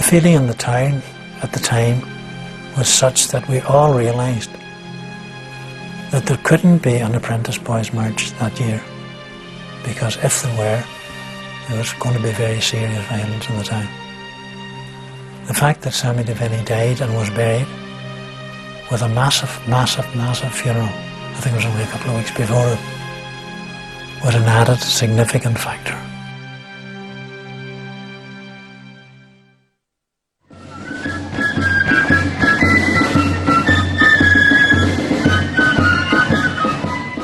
feeling in the town at the time was such that we all realised that there couldn't be an apprentice boys march that year, because if there was going to be very serious violence in the town. The fact that Sammy Devaney died and was buried with a massive funeral, I think it was only a couple of weeks before it, was an added significant factor.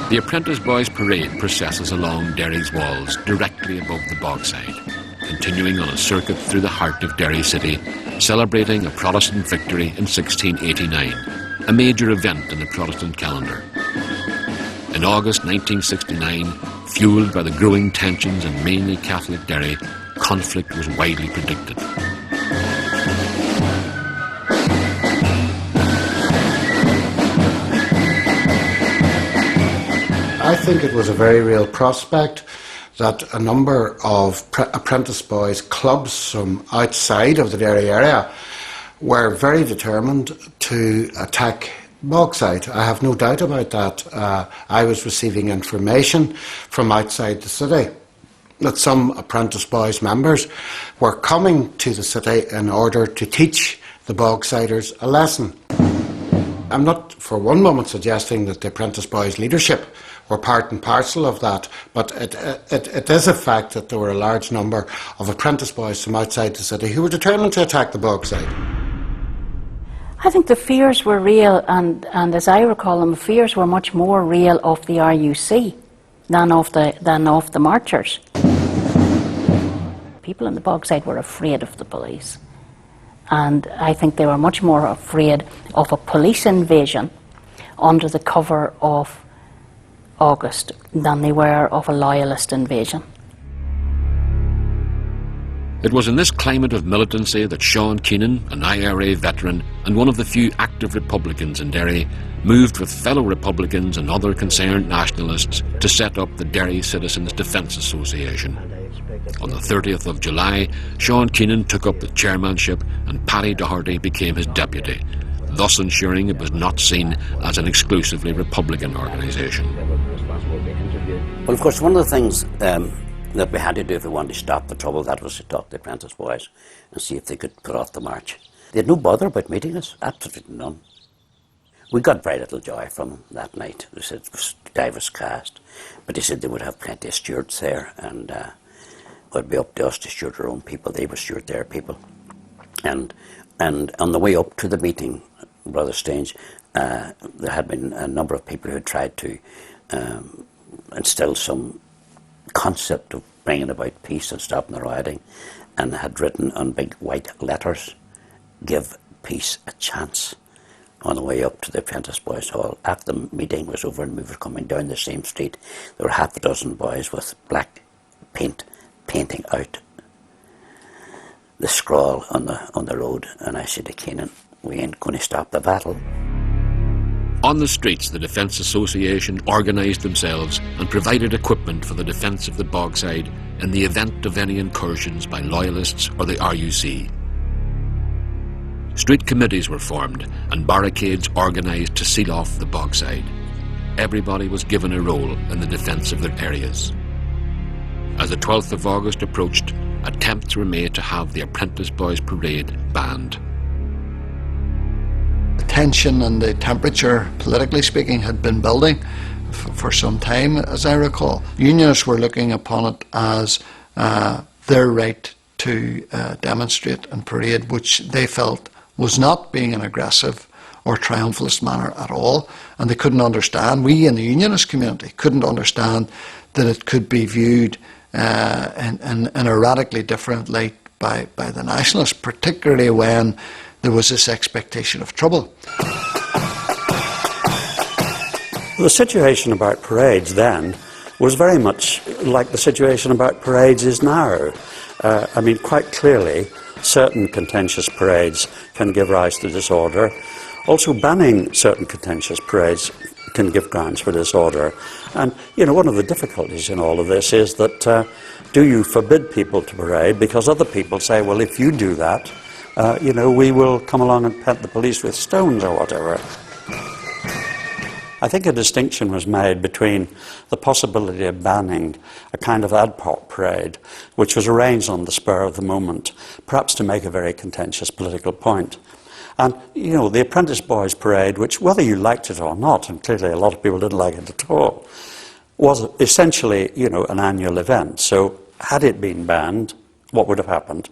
The Apprentice Boys Parade processes along Derry's walls directly above the Bogside, continuing on a circuit through the heart of Derry city, celebrating a Protestant victory in 1689, a major event in the Protestant calendar. In August 1969, fuelled by the growing tensions in mainly Catholic Derry, conflict was widely predicted. I think it was a very real prospect that a number of apprentice boys clubs from outside of the Derry area were very determined to attack Bogside. I have no doubt about that. I was receiving information from outside the city that some apprentice boys members were coming to the city in order to teach the Bogsiders a lesson. I'm not for one moment suggesting that the apprentice boys leadership were part and parcel of that, but it is a fact that there were a large number of apprentice boys from outside the city who were determined to attack the Bogside. I think the fears were real, and as I recall them, the fears were much more real of the RUC than of the marchers. People in the Bogside were afraid of the police, and I think they were much more afraid of a police invasion under the cover of August than they were of a loyalist invasion. It was in this climate of militancy that Sean Keenan, an IRA veteran and one of the few active Republicans in Derry, moved with fellow Republicans and other concerned nationalists to set up the Derry Citizens Defence Association. On the 30th of July, Sean Keenan took up the chairmanship and Paddy Doherty became his deputy, thus ensuring it was not seen as an exclusively Republican organisation. Well, of course, one of the things that we had to do if we wanted to stop the trouble, that was to talk to the apprentice boys and see if they could put off the march. They had no bother about meeting us, absolutely none. We got very little joy from them that night. They said die was cast, but they said they would have plenty of stewards there, and it would be up to us to steward our own people. They would steward their people. And on the way up to the meeting, Brother Stange, there had been a number of people who had tried to instill some concept of bringing about peace and stopping the rioting, and had written on big white letters, "Give peace a chance," on the way up to the Apprentice Boys Hall. After the meeting was over and we were coming down the same street, there were half a dozen boys with black paint painting out the scrawl on the road, and I said to Keenan, "We ain't going to stop the battle." On the streets, the Defence Association organised themselves and provided equipment for the defence of the Bogside in the event of any incursions by Loyalists or the RUC. Street committees were formed and barricades organised to seal off the Bogside. Everybody was given a role in the defence of their areas. As the 12th of August approached, attempts were made to have the Apprentice Boys Parade banned. The tension and the temperature, politically speaking, had been building for some time, as I recall. Unionists were looking upon it as their right to demonstrate and parade, which they felt was not being an aggressive or triumphalist manner at all, and they couldn't understand, we in the unionist community couldn't understand that it could be viewed in a radically different light by the nationalists, particularly when there was this expectation of trouble. The situation about parades then was very much like the situation about parades is now. I mean, quite clearly, certain contentious parades can give rise to disorder. Also, banning certain contentious parades can give grounds for disorder. And, you know, one of the difficulties in all of this is that do you forbid people to parade because other people say, well, if you do that, we will come along and pelt the police with stones or whatever. I think a distinction was made between the possibility of banning a kind of ad hoc parade, which was arranged on the spur of the moment, perhaps to make a very contentious political point. And, the Apprentice Boys Parade, which, whether you liked it or not, and clearly a lot of people didn't like it at all, was essentially, an annual event. So, had it been banned, what would have happened?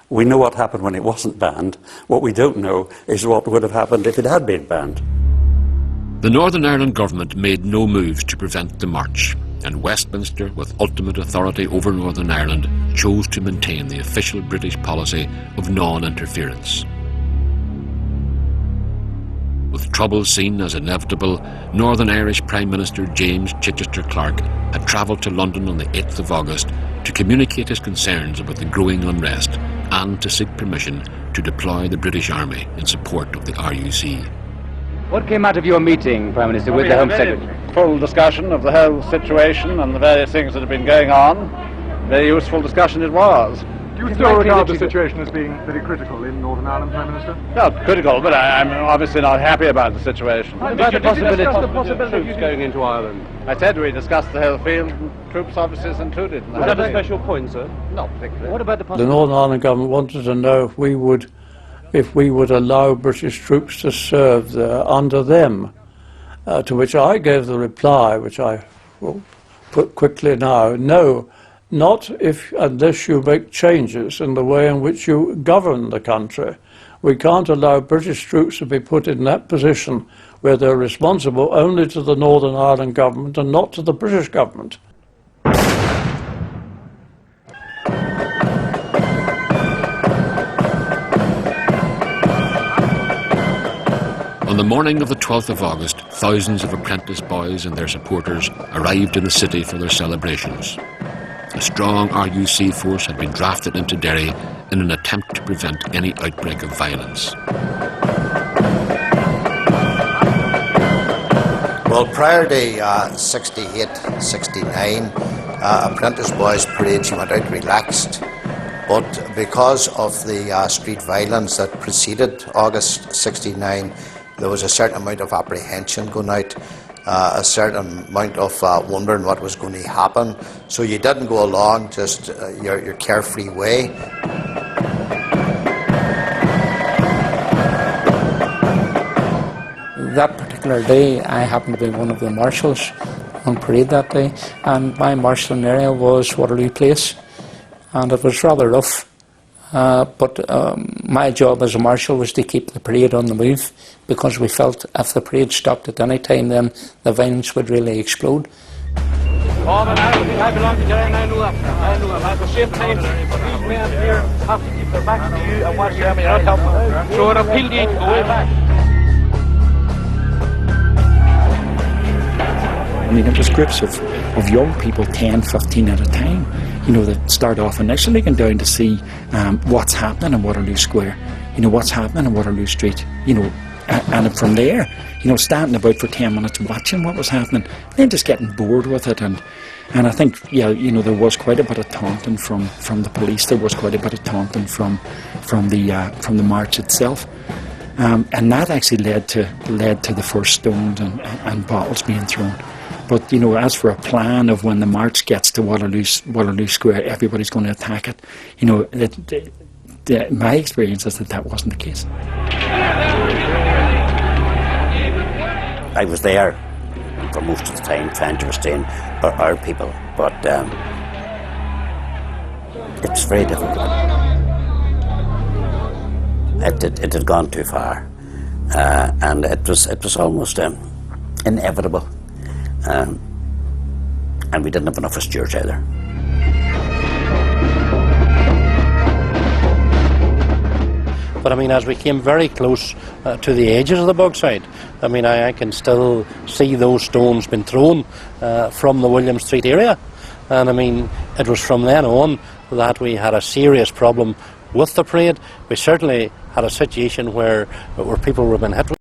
We know what happened when it wasn't banned. What we don't know is what would have happened if it had been banned. The Northern Ireland government made no moves to prevent the march, and Westminster, with ultimate authority over Northern Ireland, chose to maintain the official British policy of non-interference. With trouble seen as inevitable, Northern Irish Prime Minister James Chichester Clark had travelled to London on the 8th of August to communicate his concerns about the growing unrest and to seek permission to deploy the British Army in support of the RUC. What came out of your meeting, Prime Minister, with the Home Secretary? Full discussion of the whole situation and the various things that have been going on. Very useful discussion it was. Do you still regard the situation as being very critical in Northern Ireland, Prime Minister? Well, critical, but I'm obviously not happy about the situation. About the possibility of troops going into Ireland? I said we discussed the whole field, and troops obviously is included. Was that a special point, sir? Not particularly. What about the The possibility? Northern Ireland government wanted to know if we would allow British troops to serve there under them, to which I gave the reply, which I will put quickly now, no, not unless you make changes in the way in which you govern the country. We can't allow British troops to be put in that position where they're responsible only to the Northern Ireland government and not to the British government. On the morning of the 12th of August, thousands of apprentice boys and their supporters arrived in the city for their celebrations. A strong RUC force had been drafted into Derry in an attempt to prevent any outbreak of violence. Well, prior to 68, 69, apprentice boys parades went out relaxed. But because of the street violence that preceded August 69, there was a certain amount of apprehension going out, a certain amount of wondering what was going to happen. So you didn't go along just your carefree way. That particular day, I happened to be one of the marshals on parade that day, and my marshalling area was Waterloo Place, and it was rather rough. But my job as a marshal was to keep the parade on the move, because we felt if the parade stopped at any time, then the violence would really explode. I belong to Derry and I know that. At the same time, these men here have to keep their backs to you and watch the army not help them. So an appeal to you to go way back. I mean, it was groups of young people, 10, 15 at a time, that start off initially going down to see what's happening in Waterloo Square, what's happening in Waterloo Street, and from there, standing about for 10 minutes watching what was happening, then just getting bored with it. And I think, there was quite a bit of taunting from the police, there was quite a bit of taunting from the march itself. And that actually led to the first stones and bottles being thrown. But, as for a plan of when the march gets to Waterloo Square, everybody's going to attack it, my experience is that wasn't the case. I was there for most of the time trying to restrain our people, but it's very difficult. It had gone too far, and it was almost inevitable. And we didn't have enough stewards either. But I mean, as we came very close to the edges of the Bogside, I mean, I can still see those stones being thrown from the William Street area. And I mean, it was from then on that we had a serious problem with the parade. We certainly had a situation where people were being hit with